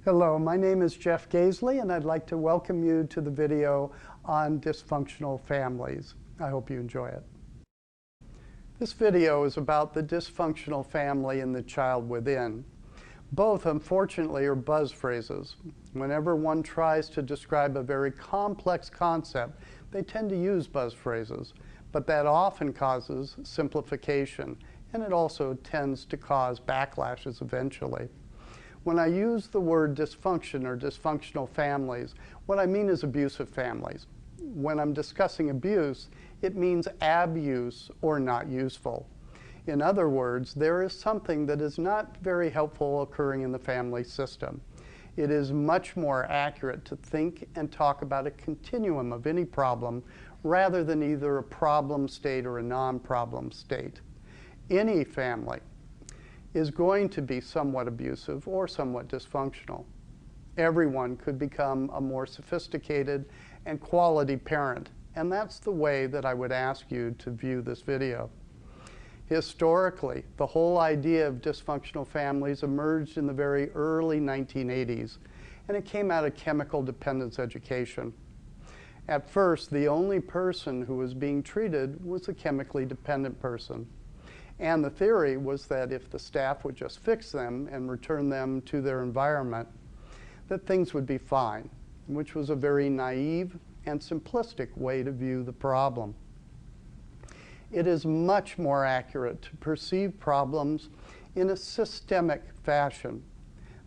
Hello, my name is Jeff Gaisley, and I'd like to welcome you to the video on dysfunctional families. I hope you enjoy it. This video is about the dysfunctional family and the child within. Both, unfortunately, are buzz phrases. Whenever one tries to describe a very complex concept, they tend to use buzz phrases, but that often causes simplification, and it also tends to cause backlashes eventually. When I use the word dysfunction or dysfunctional families, what I mean is abusive families. When I'm discussing abuse, it means abuse or not useful. In other words, there is something that is not very helpful occurring in the family system. It is much more accurate to think and talk about a continuum of any problem rather than either a problem state or a non-problem state. Any family is going to be somewhat abusive or somewhat dysfunctional. Everyone could become a more sophisticated and quality parent, and that's the way that I would ask you to view this video. Historically, the whole idea of dysfunctional families emerged in the very early 1980s, and it came out of chemical dependence education. At first, the only person who was being treated was a chemically dependent person. And the theory was that if the staff would just fix them and return them to their environment, that things would be fine, which was a very naive and simplistic way to view the problem. It is much more accurate to perceive problems in a systemic fashion.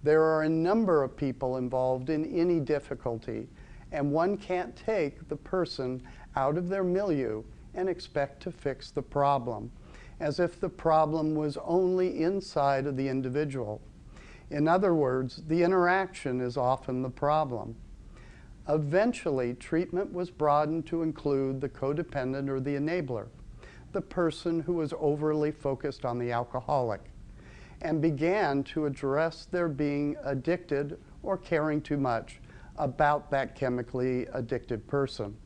There are a number of people involved in any difficulty, and one can't take the person out of their milieu and expect to fix the problem, as if the problem was only inside of the individual. In other words, the interaction is often the problem. Eventually, treatment was broadened to include the codependent or the enabler, the person who was overly focused on the alcoholic, and began to address their being addicted or caring too much about that chemically addicted person.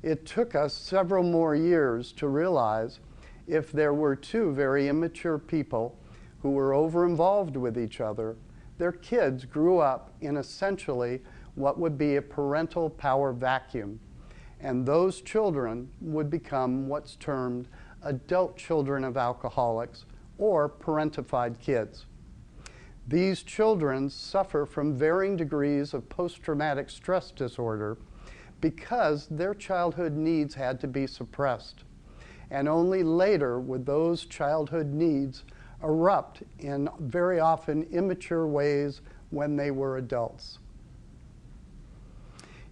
It took us several more years to realize if there were two very immature people who were over-involved with each other, their kids grew up in essentially what would be a parental power vacuum. And those children would become what's termed adult children of alcoholics or parentified kids. These children suffer from varying degrees of post-traumatic stress disorder because their childhood needs had to be suppressed. And only later would those childhood needs erupt in very often immature ways when they were adults.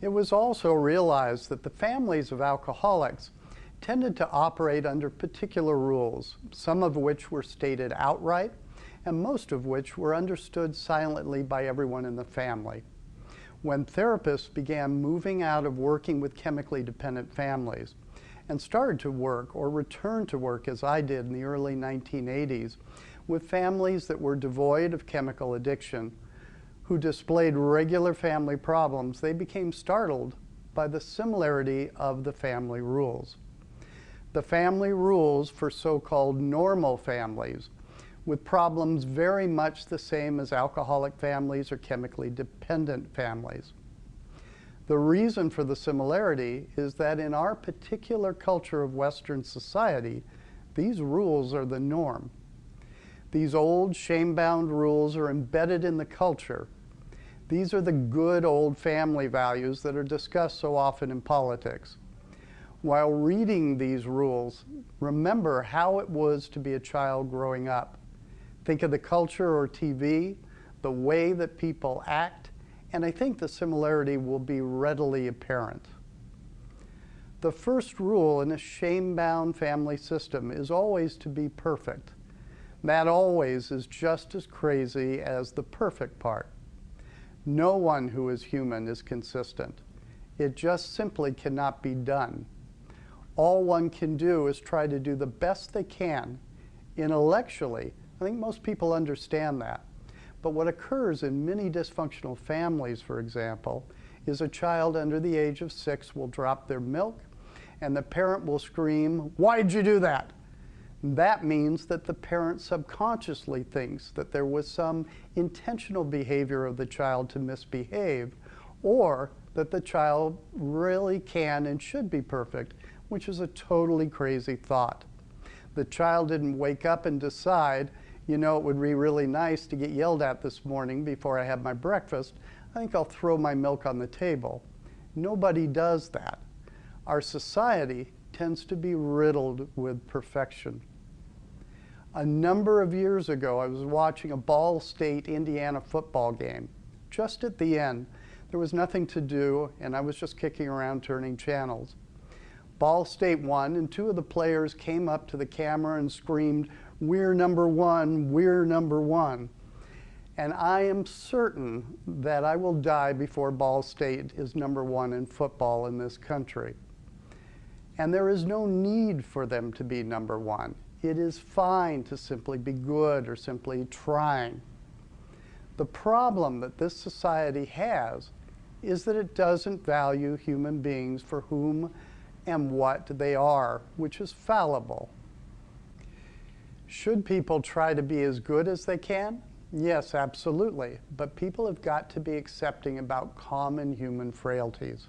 It was also realized that the families of alcoholics tended to operate under particular rules, some of which were stated outright, and most of which were understood silently by everyone in the family. When therapists began moving out of working with chemically dependent families and started to work or returned to work, as I did in the early 1980s, with families that were devoid of chemical addiction, who displayed regular family problems, they became startled by the similarity of the family rules. The family rules for so-called normal families, with problems very much the same as alcoholic families or chemically dependent families. The reason for the similarity is that in our particular culture of Western society, these rules are the norm. These old shame-bound rules are embedded in the culture. These are the good old family values that are discussed so often in politics. While reading these rules, remember how it was to be a child growing up. Think of the culture or TV, the way that people act, and I think the similarity will be readily apparent. The first rule in a shame-bound family system is always to be perfect. That always is just as crazy as the perfect part. No one who is human is consistent. It just simply cannot be done. All one can do is try to do the best they can. Intellectually, I think most people understand that. But what occurs in many dysfunctional families, for example, is a child under the age of 6 will drop their milk, and the parent will scream, "Why'd you do that?" That means that the parent subconsciously thinks that there was some intentional behavior of the child to misbehave, or that the child really can and should be perfect, which is a totally crazy thought. The child didn't wake up and decide, you know, it would be really nice to get yelled at this morning before I have my breakfast. I think I'll throw my milk on the table. Nobody does that. Our society tends to be riddled with perfection. A number of years ago, I was watching a Ball State, Indiana football game. Just at the end, there was nothing to do, and I was just kicking around turning channels. Ball State won, and two of the players came up to the camera and screamed, "We're number one, we're number one." And I am certain that I will die before Ball State is number one in football in this country. And there is no need for them to be number one. It is fine to simply be good or simply trying. The problem that this society has is that it doesn't value human beings for whom and what they are, which is fallible. Should people try to be as good as they can? Yes, absolutely. But people have got to be accepting about common human frailties.